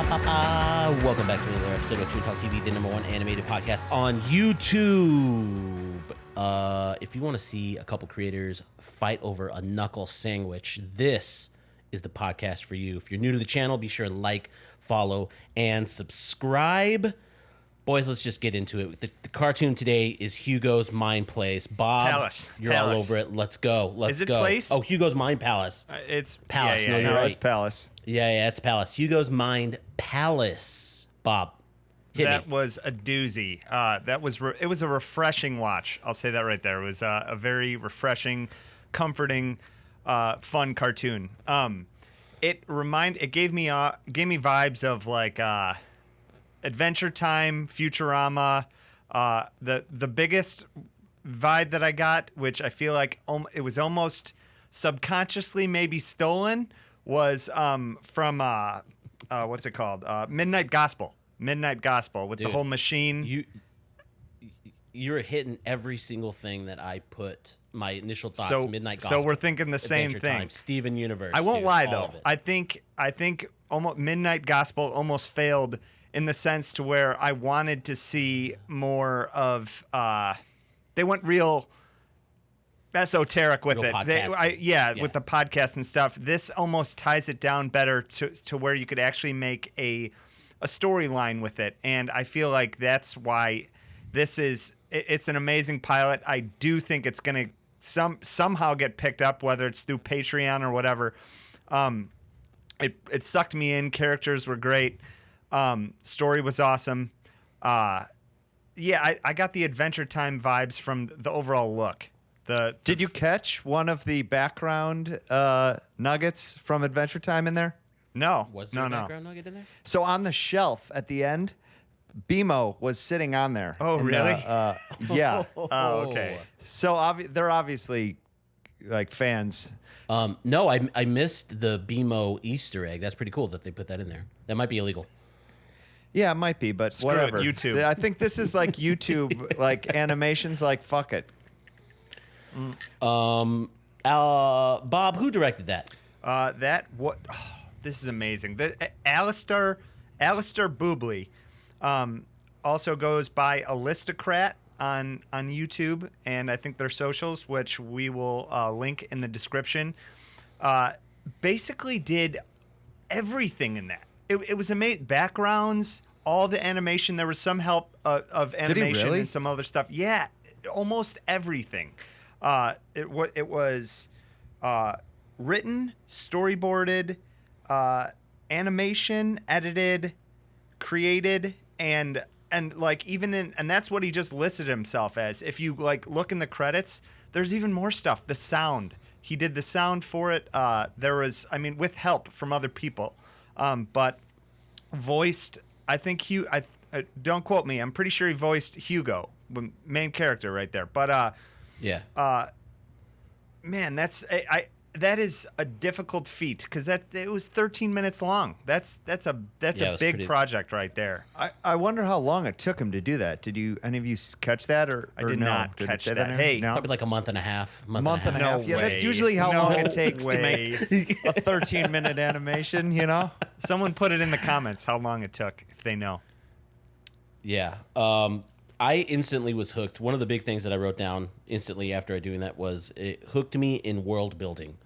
Welcome back to another episode of Toon Talk TV, the #1 animated podcast on YouTube. If you want to see a couple creators fight over a knuckle sandwich, this is the podcast for you. If you're new to the channel, be sure to like, follow, and subscribe. Boys, let's just get into it. The cartoon today is Hugo's Mind Place. Bob, you're all over it. Let's go. Let's go. Place? Oh, Hugo's Mind Palace. It's Palace. Yeah, no, you're right. It's Palace. Yeah, it's Palace. Hugo's Mind Palace. Bob, hit that me. was a doozy. It was a refreshing watch. I'll say that right there. It was a very refreshing, comforting, fun cartoon. It gave me vibes of like Adventure Time, Futurama. The biggest vibe that I got, which I feel like it was almost subconsciously maybe stolen, was from what's it called? Midnight Gospel. Midnight Gospel with Dude, the whole machine. You're hitting every single thing that I put my initial thoughts. Midnight Gospel. So we're thinking the same Adventure thing. Time, Steven Universe. I won't dude, lie all though. of it. I think almost Midnight Gospel almost failed in the sense to where I wanted to see more of. They went real esoteric with Real it. podcasting. With the podcast and stuff. This almost ties it down better to where you could actually make a storyline with it, and I feel like that's why it's an amazing pilot. I do think it's going to somehow get picked up, whether it's through Patreon or whatever. It sucked me in. Characters were great. Story was awesome. I got the Adventure Time vibes from the overall look. Did you catch one of the background nuggets from Adventure Time in there? No. Was there a background nugget in there? So on the shelf at the end, BMO was sitting on there. Oh, really? Yeah. Oh, okay. So they're obviously like fans. No, I missed the BMO Easter egg. That's pretty cool that they put that in there. That might be illegal. Yeah, it might be, but Screw it, whatever. YouTube. I think this is like YouTube, like animations. Like fuck it. Bob, who directed that? This is amazing. Alistair Boubli also goes by Aristocrat on YouTube, and I think their socials, which we will link in the description. Basically did everything in that. It was amazing. Backgrounds, all the animation. There was some help of animation really? and some other stuff. Yeah, almost everything. It was written, storyboarded, animation, edited, created, and like and that's what he just listed himself as. If you like look in the credits, there's even more stuff. The sound, he did the sound for it. There was, with help from other people, but voiced. I think don't quote me. I'm pretty sure he voiced Hugo, the main character right there. But Yeah. man, that is a difficult feat because it was 13 minutes long. That's a big project right there. I wonder how long it took him to do that. Did any of you catch that or I did no? not Did it catch say that. in Hey, there? No? Probably like a month and a half. A month and a half. No Yeah, that's way. usually how No long it takes to way. make a 13-minute animation, you know? Someone put it in the comments how long it took if they know. Yeah. I instantly was hooked. One of the big things that I wrote down instantly after doing that was it hooked me in world building.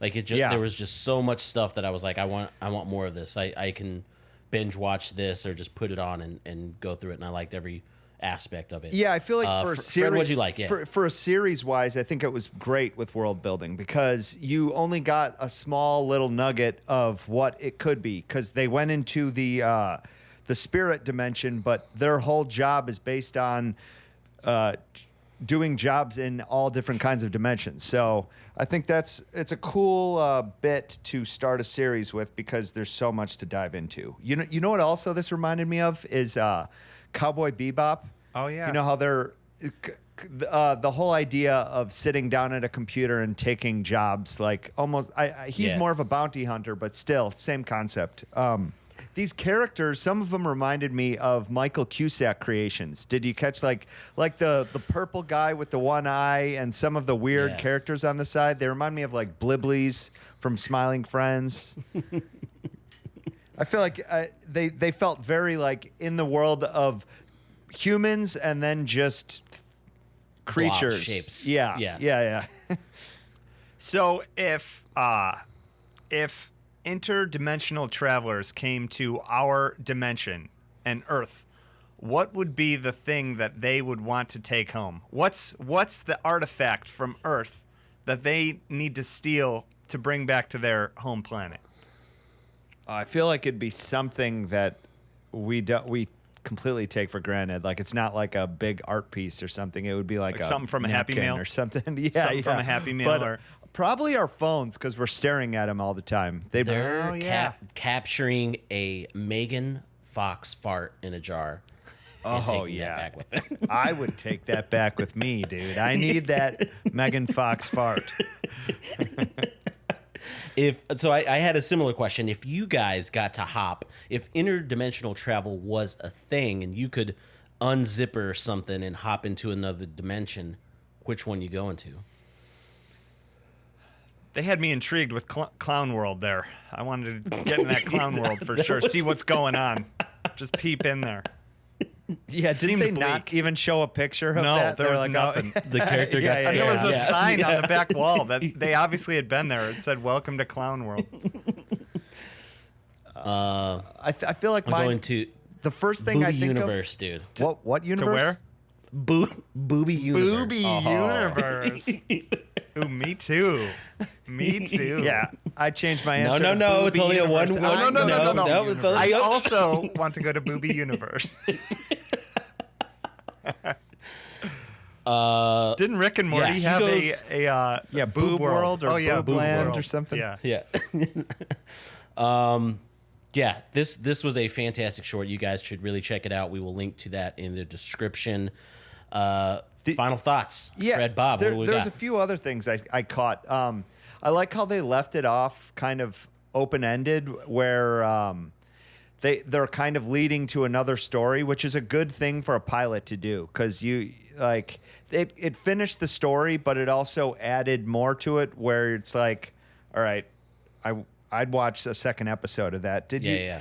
Like there was just so much stuff that I was like, I want more of this. I can binge watch this or just put it on and go through it. And I liked every aspect of it. Yeah, I feel like for a series, Fred, what'd you like? Yeah. For a series wise, I think it was great with world building because you only got a small little nugget of what it could be because they went into the spirit dimension, but their whole job is based on doing jobs in all different kinds of dimensions. So I think it's a cool bit to start a series with because there's so much to dive into. You know what also this reminded me of is Cowboy Bebop. Oh yeah. You know how they're the whole idea of sitting down at a computer and taking jobs, like almost he's more of a bounty hunter, but still same concept. These characters, some of them reminded me of Michael Cusack creations. Did you catch like the purple guy with the one eye and some of the weird characters on the side? They remind me of like Bliblies from Smiling Friends. I feel like they felt very like in the world of humans and then just creatures. Blob shapes. Yeah. So if interdimensional travelers came to our dimension and Earth, what would be the thing that they would want to take home? What's the artifact from Earth that they need to steal to bring back to their home planet? I feel like it'd be something that we completely take for granted. Like it's not like a big art piece or something. It would be like something from a Happy napkin Meal or something. Yeah, Something from a Happy Meal, But or probably our phones because we're staring at them all the time. They're Oh, yeah. capturing a Megan Fox fart in a jar. And Oh taking yeah, that back with them. I would take that back with me, dude. I need that Megan Fox fart. I had a similar question. If you guys got to hop, if interdimensional travel was a thing and you could unzipper something and hop into another dimension, which one you go into? They had me intrigued with Clown World there. I wanted to get in that Clown World for sure. See what's going on. Just peep in there. Yeah, didn't Seemed they not bleak. even show a picture of No, that? there They were was nothing. The character got Yeah, And there was a Yeah. sign Yeah. on the back wall that they obviously had been there. It said, "Welcome to Clown World." I feel like I'm going to the first thing I Booby think Universe, dude. of. What universe? To where? Booby Universe. Booby Universe. Ooh, me too. Me too. Yeah, I changed my answer. No, to no, it's Booby only a one. Universe. No, no. it's only I also want to go to Booby Universe. Didn't Rick and Morty he have goes- Yeah, Boob World or oh, yeah, Boob Land World. or something. Yeah. Yeah. Yeah, this was a fantastic short. You guys should really check it out. We will link to that in the description. Final thoughts. Yeah, Fred, Bob, what do we there's got? a few other things I caught. I like how they left it off kind of open-ended, where they're kind of leading to another story, which is a good thing for a pilot to do, because it finished the story, but it also added more to it, where it's like, all right, I'd watch a second episode of that. Did you? Yeah.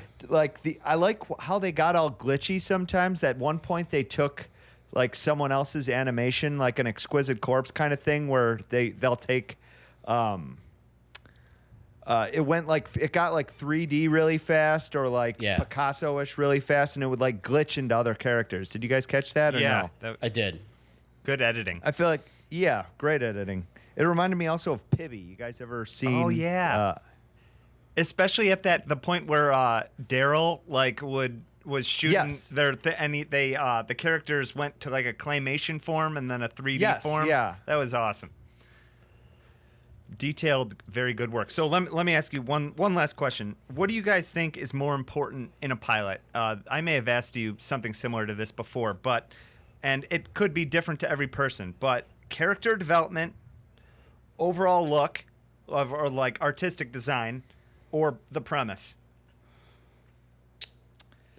I like how they got all glitchy sometimes. At one point, they took like someone else's animation, like an Exquisite Corpse kind of thing, where they'll take. It got like 3D really fast, or like Picasso-ish really fast, and it would like glitch into other characters. Did you guys catch that or Yeah. no? I did. Good editing. I feel like great editing. It reminded me also of Pibby. You guys ever seen? Oh, yeah. Especially at the point where Daryl was shooting Yes. the characters went to like a claymation form and then a 3D Yes, form. yeah. That was awesome. Detailed, very good work. So let me ask you one last question. What do you guys think is more important in a pilot? I may have asked you something similar to this before, and it could be different to every person, but character development, overall look, or like artistic design, or the premise?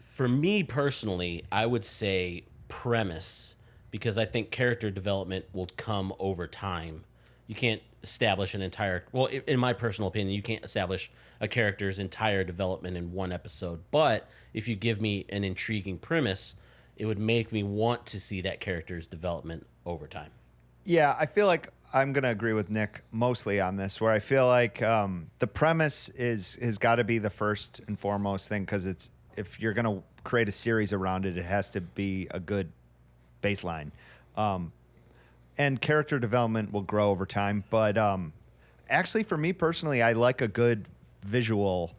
For me personally, I would say premise, because I think character development will come over time. You can't establish in my personal opinion, you can't establish a character's entire development in one episode. But if you give me an intriguing premise, it would make me want to see that character's development over time. Yeah, I feel like I'm going to agree with Nick mostly on this, where I feel like the premise has got to be the first and foremost thing, because if you're going to create a series around it, it has to be a good baseline. And character development will grow over time. But actually, for me personally, I like a good visual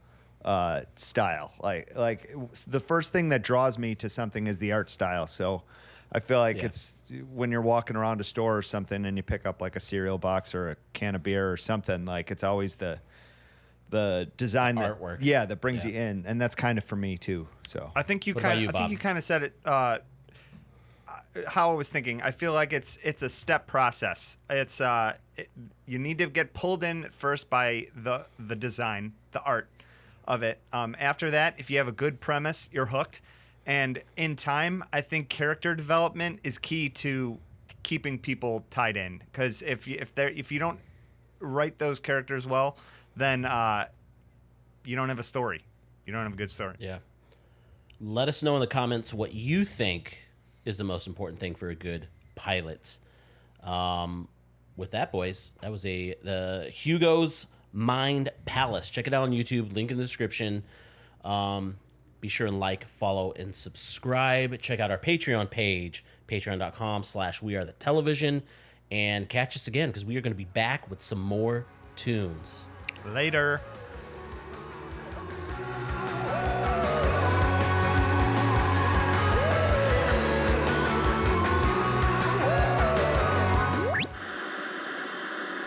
style. Like the first thing that draws me to something is the art style. So I feel like it's when you're walking around a store or something and you pick up like a cereal box or a can of beer or something, like it's always the design, artwork. that brings you in, and that's kind of for me too. So I think you What about you, kind Bob? of said it. How I was thinking, I feel like it's a step process. It's you need to get pulled in at first by the design, the art of it. After that, if you have a good premise, you're hooked. And in time, I think character development is key to keeping people tied in. Because if you don't write those characters well, then you don't have a story. You don't have a good story. Yeah. Let us know in the comments what you think is the most important thing for a good pilot. With that, boys, that was the Hugo's Mind Palace. Check it out on YouTube. Link in the description. Be sure and like, follow, and subscribe. Check out our Patreon page, patreon.com/wearethetelevision. And catch us again, because we are going to be back with some more tunes. Later.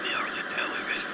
We are the television.